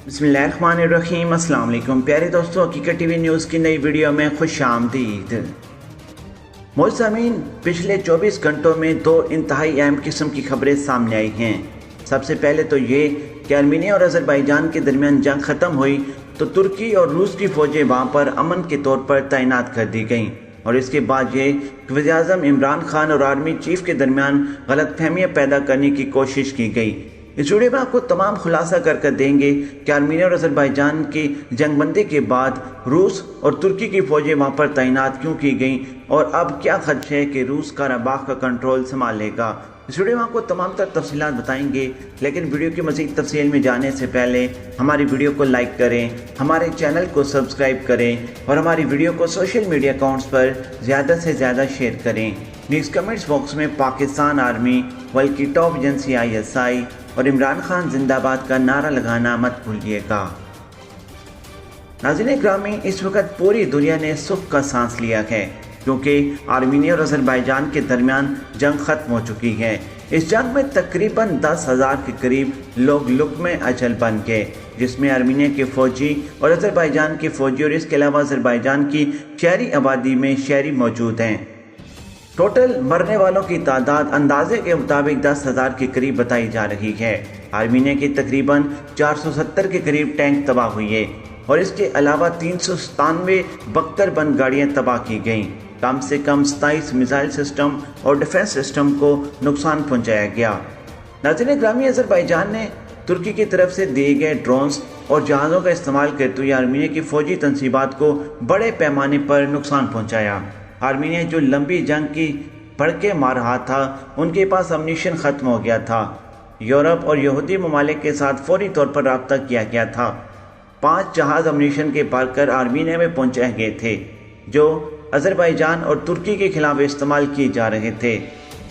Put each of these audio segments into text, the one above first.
बिस्मिल्लाहिर्रहमानिर्रहीम। अस्सलाम वालेकुम प्यारे दोस्तों, हकीकत टीवी न्यूज़ की नई वीडियो में खुश आमदीद। मोहतरमीन, पिछले 24 घंटों में दो इंतहाई अहम किस्म की खबरें सामने आई हैं। सबसे पहले तो ये कि आर्मीनिया और अज़रबैजान के दरमियान जंग ख़त्म हुई तो तुर्की और रूस की फ़ौजें वहाँ पर अमन के तौर पर तैनात कर दी गईं, और इसके बाद ये कि वज़ीर-ए-आज़म इमरान खान और आर्मी चीफ के दरमियान गलतफहमियाँ पैदा करने की कोशिश की गई। इस वीडियो में आपको तमाम खुलासा कर देंगे कि आर्मीनिया और अज़रबैजान की जंगबंदी के बाद रूस और तुर्की की फ़ौजें वहाँ पर तैनात क्यों की गईं, और अब क्या खदशा है कि रूस कराबाख का कंट्रोल संभाल लेगा। इस वीडियो में आपको तमाम तफसीलात बताएंगे, लेकिन वीडियो की मज़ीद तफसील में जाने से पहले हमारी वीडियो को लाइक करें, हमारे चैनल को सब्सक्राइब करें और हमारी वीडियो को सोशल मीडिया अकाउंट्स पर ज़्यादा से ज़्यादा शेयर करें। न्यूज़ कमेंट्स बॉक्स में पाकिस्तान आर्मी बल्कि टॉप एजेंसी ISI और इमरान खान जिंदाबाद का नारा लगाना मत भूलिएगा। नाज़रीन ग्रामी, इस वक्त पूरी दुनिया ने सुख का सांस लिया है, क्योंकि आर्मीनिया और अज़रबैजान के दरमियान जंग ख़त्म हो चुकी है। इस जंग में तकरीबन 10,000 के करीब लोग लुक़्मे अजल बन गए, जिसमें आर्मीनिया के फ़ौजी और अज़रबैजान के फ़ौजी और इसके अलावा अज़रबैजान की शहरी आबादी में शहरी मौजूद हैं। टोटल मरने वालों की तादाद अंदाजे के मुताबिक 10,000 के करीब बताई जा रही है। आर्मीनिया की तकरीबन 470 के करीब टैंक तबाह हुई है, और इसके अलावा 397 बख्तर बंद गाड़ियाँ तबाह की गईं। कम से कम 27 मिसाइल सिस्टम और डिफेंस सिस्टम को नुकसान पहुँचाया गया। नाज़रीन ग्रामी, अज़रबैजान ने तुर्की की तरफ से दिए गए ड्रोन्स और जहाज़ों का इस्तेमाल करते हुए आर्मीनिया की फ़ौजी तनसीबात को बड़े पैमाने पर नुकसान पहुँचाया। आर्मीनिया जो लंबी जंग की भड़के मार रहा था, उनके पास अम्यूनिशन ख़त्म हो गया था। यूरोप और यहूदी ममालिक के साथ फौरी तौर पर रब्ता किया गया था। 5 जहाज़ अम्यूनिशन के भरकर आर्मीनिया में पहुंचाए गए थे, जो अज़रबैजान और तुर्की के खिलाफ इस्तेमाल किए जा रहे थे।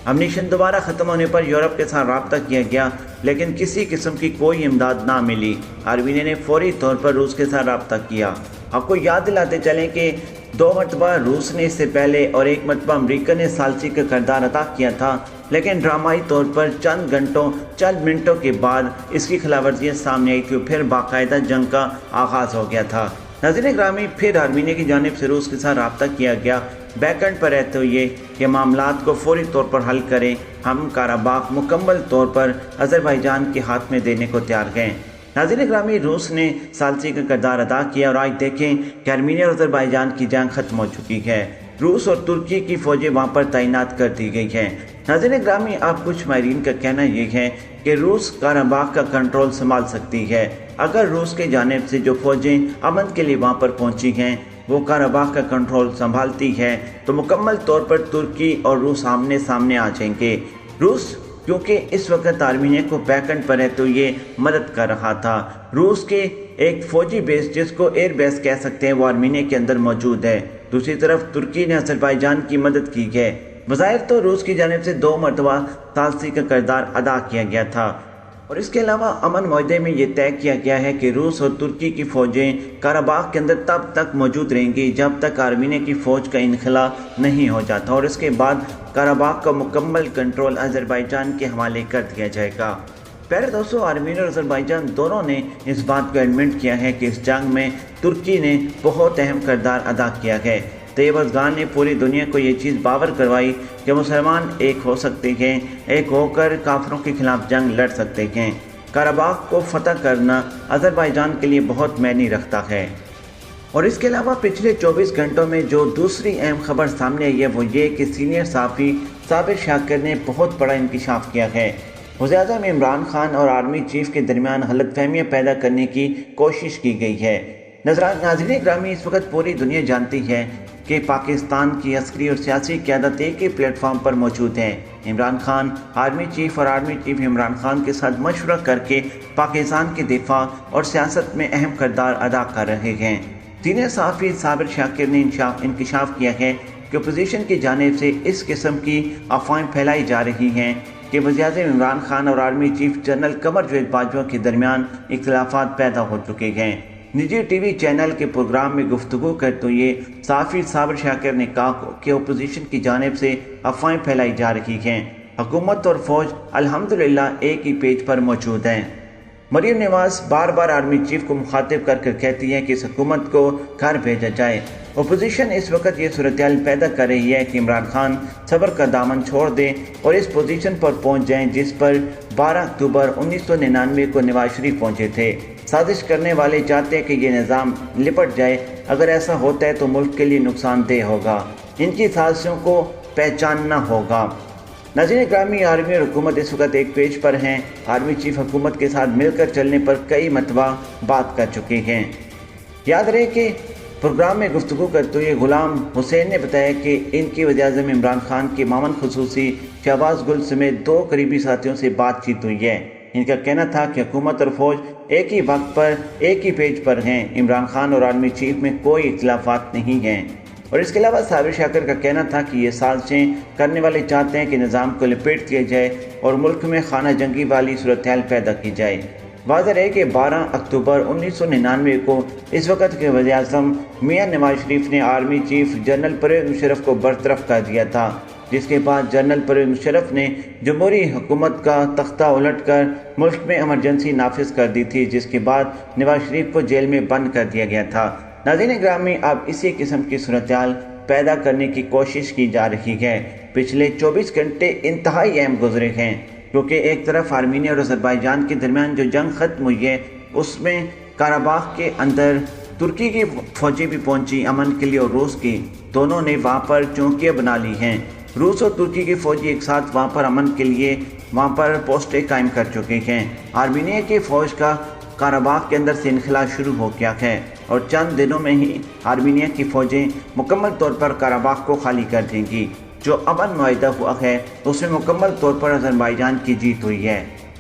अम्यूनिशन दोबारा ख़त्म होने पर यूरोप के साथ रब्ता किया गया, लेकिन किसी किस्म की कोई इमदाद ना मिली। आर्मीनिया ने फौरी तौर पर रूस के साथ रब्ता किया। आपको याद दिलाते चलें कि 2 मरतबा रूस ने इससे पहले और 1 मरतबा अमरीका ने सालसी का किरदार अदा किया था, लेकिन ड्रामाई तौर पर चंद मिनटों के बाद इसकी खिलाफवर्जियाँ सामने आई थी, फिर बाकायदा जंग का आगाज़ हो गया था। नाज़रीन ग्रामी, फिर आर्मीनिया की जानिब से रूस के साथ रब्ता किया गया, बैकएंड पर रहते हुए कि मामलात को फौरी तौर पर हल करें। हम कराबाख मुकम्मल तौर पर अज़रबैजान के हाथ में देने को तैयार गए। नाज़रीन ग्रामी, रूस ने सालसी का किरदार अदा किया, और आज देखें कि आर्मीनिया और अज़रबैजान की जंग ख़त्म हो चुकी है। रूस और तुर्की की फ़ौजें वहाँ पर तैनात कर दी गई हैं। नाज़रीन ग्रामी, अब कुछ माहिरीन का कहना यह है कि रूस कराबाख का कंट्रोल संभाल सकती है। अगर रूस के जानिब से जो फ़ौजें अमन के लिए वहाँ पर पहुँची हैं वो कराबाख का कंट्रोल संभालती है, तो मुकम्मल तौर पर तुर्की और रूस आमने सामने आ जाएंगे। रूस क्योंकि इस वक्त आर्मीनिया को बैकएंड पर रहते हुए मदद कर रहा था। रूस के एक फ़ौजी बेस, जिसको एयर बेस कह सकते हैं, वो आर्मीनिया के अंदर मौजूद है। दूसरी तरफ तुर्की ने अज़रबैजान की मदद की है। बज़ाहिर तो रूस की जानिब से 2 मरतबा सालसी का किरदार अदा किया गया था, और इसके अलावा अमन मुआहदे में ये तय किया गया है कि रूस और तुर्की की फ़ौजें कराबाख के अंदर तब तक मौजूद रहेंगी जब तक आर्मीनिया की फ़ौज का इनखला नहीं हो जाता, और इसके बाद कराबाख का मुकम्मल कंट्रोल अज़रबैजान के हवाले कर दिया जाएगा। प्यारे दोस्तों, आर्मीनिया और अज़रबैजान दोनों ने इस बात को एडमिट किया है कि इस जंग में तुर्की ने बहुत अहम किरदार अदा किया है। तैयब अफ़गान ने पूरी दुनिया को ये चीज़ बावर करवाई कि मुसलमान एक हो सकते हैं, एक होकर काफिरों के खिलाफ जंग लड़ सकते हैं। कराबाख को फतह करना अज़रबैजान के लिए बहुत मायने रखता है। और इसके अलावा पिछले 24 घंटों में जो दूसरी अहम खबर सामने आई है वो ये कि सीनियर सहाफ़ी साबिर शाकिर ने बहुत बड़ा इंकशाफ किया है। वज़ीर-ए-आज़म इमरान खान और आर्मी चीफ के दरमियान गलतफहमियाँ पैदा करने की कोशिश की गई है। नाज़रीन ग्रामी, इस वक्त पूरी दुनिया जानती है कि पाकिस्तान की अस्करी और सियासी क़यादत एक ही प्लेटफॉर्म पर मौजूद है। इमरान खान आर्मी चीफ और आर्मी चीफ इमरान खान के साथ मशवरा करके पाकिस्तान के दिफा और सियासत में अहम किरदार अदा कर रहे हैं। सीनियर सहाफ़ी साबिर शाकिर ने इंकशाफ किया है कि अपोजिशन की जानिब से इस किस्म की अफवाहें फैलाई जा रही हैं कि वज़ीर-ए-आज़म इमरान खान और army chief general Qamar Javed Bajwa के दरमियान इख्तिलाफात पैदा हो चुके हैं। निजी टीवी चैनल के प्रोग्राम में गुफ्तगू करते हुए सहाफ़ी साबिर शाकिर ने कहा कि अपोजिशन की जानिब से अफवाहें फैलाई जा रही हैं। हुकूमत और फ़ौज अल्हम्दुलिल्लाह एक ही पेज पर मौजूद हैं। मरियम नवाज बार बार आर्मी चीफ को मुखातिब कर कहती हैं कि इस हुकूमत को घर भेजा जाए। अपोजिशन इस वक्त ये सूरत-ए-हाल पैदा कर रही है कि इमरान खान सब्र का दामन छोड़ दें और इस पोजीशन पर पहुंच जाएं जिस पर 12 अक्टूबर 1999 को नवाज शरीफ पहुंचे थे। साजिश करने वाले चाहते हैं कि ये निज़ाम लिपट जाए। अगर ऐसा होता है तो मुल्क के लिए नुकसानदेह होगा। इनकी साजिशों को पहचानना होगा। नाज़रीन ग्रामी, आर्मी और हुकूमत इस वक्त एक पेज पर हैं। आर्मी चीफ हुकूमत के साथ मिलकर चलने पर कई मरतबा बात कर चुके हैं। याद रहे कि प्रोग्राम में गुफ्तगू करते हुए गुलाम हुसैन ने बताया कि इनकी वज़ीर-ए-आज़म इमरान खान के मामन खुसूसी शहबाज गुल समेत 2 करीबी साथियों से बातचीत हुई है। इनका कहना था कि हुकूमत और फौज एक ही वक्त पर एक ही पेज पर हैं। इमरान खान और आर्मी चीफ में कोई इख्तिलाफात नहीं हैं। और इसके अलावा साबिर शाकिर का कहना था कि ये साजिशें करने वाले चाहते हैं कि निज़ाम को लपेट दिया जाए और मुल्क में खाना जंगी वाली सूरत-ए-हाल पैदा की जाए। वाज़ेह है कि 12 अक्टूबर 1999 को इस वक्त के वज़ीर-ए-आज़म मियां नवाज शरीफ ने army chief general Pervez Musharraf को बरतरफ कर दिया था, जिसके बाद जनरल परवेज़ मुशर्रफ ने जमहूरी हुकूमत का तख्ता उलट कर मुल्क में इमरजेंसी नाफिज कर दी थी, जिसके बाद नवाज शरीफ को जेल में बंद कर दिया गया था। नाज़रीन ग्रामी, अब इसी किस्म की सूरत-ए-हाल पैदा करने की कोशिश की जा रही है। पिछले 24 घंटे इंतहाई अहम गुजरे हैं, क्योंकि एक तरफ आर्मीनिया और अज़रबैजान के दरमियान जो जंग ख़त्म हुई है उसमें काराबाख के अंदर तुर्की की फ़ौजें भी पहुंची अमन के लिए, और रूस की दोनों ने वहाँ पर चौकियाँ बना ली हैं। रूस और तुर्की की फ़ौजी एक साथ वहाँ पर अमन के लिए वहाँ पर पोस्टें कायम कर चुके हैं। आर्मीनिया की फ़ौज का काराबाख के अंदर से इनखला शुरू हो गया है और चंद दिनों में ही आर्मीनिया की फ़ौजें मुकम्मल तौर पर काराबाख को खाली कर देंगी। जो अमन मुआहिदा हुआ है उसमें मुकम्मल तौर पर अज़रबैजान की जीत हुई है।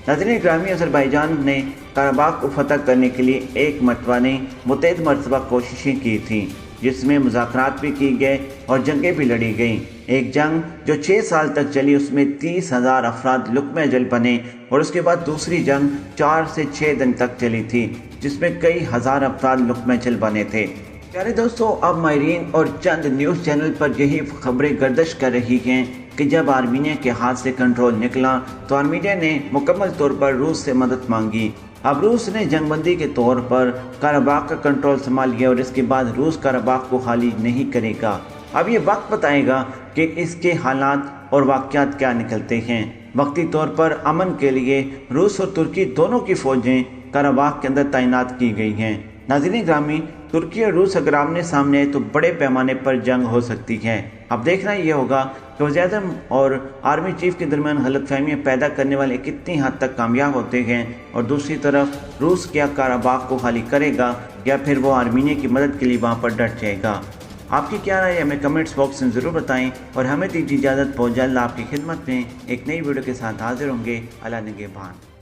नाज़रीन ग्रामी, अज़रबैजान ने काराबाख को फतह करने के लिए एक मरतबा नहीं मुतअद्दिद मरतबा कोशिशें की थी, जिसमें मुज़ाकरात भी की गए और जंगें भी लड़ी गईं। एक जंग जो 6 साल तक चली उसमें 30,000 अफराद लुक़्मे अजल बने, और उसके बाद दूसरी जंग 4 से 6 दिन तक चली थी, जिसमें कई हज़ार अफराद लुक़्मे अजल बने थे। प्यारे दोस्तों, अब माहिरीन और चंद न्यूज़ चैनल पर यही खबरें गर्दिश कर रही हैं कि जब आर्मीनिया के हाथ से कंट्रोल निकला तो आर्मीनिया ने मुकम्मल तौर पर रूस से मदद मांगी। अब रूस ने जंगबंदी के तौर पर काराबाख का कंट्रोल संभाल लिया और इसके बाद रूस काराबाख को खाली नहीं करेगा। अब ये वक्त बताएगा कि इसके हालात और वाक़यात क्या निकलते हैं। वक्ती तौर पर अमन के लिए रूस और तुर्की दोनों की फ़ौजें काराबाख के अंदर तैनात की गई हैं। नाज़रीन ग्रामी, तुर्की और रूस अगर आमने सामने आए तो बड़े पैमाने पर जंग हो सकती है। अब देखना ये होगा कि वज़ीर-ए-आज़म और आर्मी चीफ के दरमियान गलतफहमियाँ पैदा करने वाले कितनी हद तक कामयाब होते हैं, और दूसरी तरफ रूस क्या काराबाख को खाली करेगा या फिर वो आर्मीनिया की मदद के लिए वहाँ पर डट जाएगा। आपकी क्या राय है हमें कमेंट्स बॉक्स में ज़रूर बताएं, और हमें दीजिए इजाज़त। बहुत जल्द आपकी खिदमत में एक नई वीडियो के साथ हाजिर होंगे। अल्लाह निगहबान।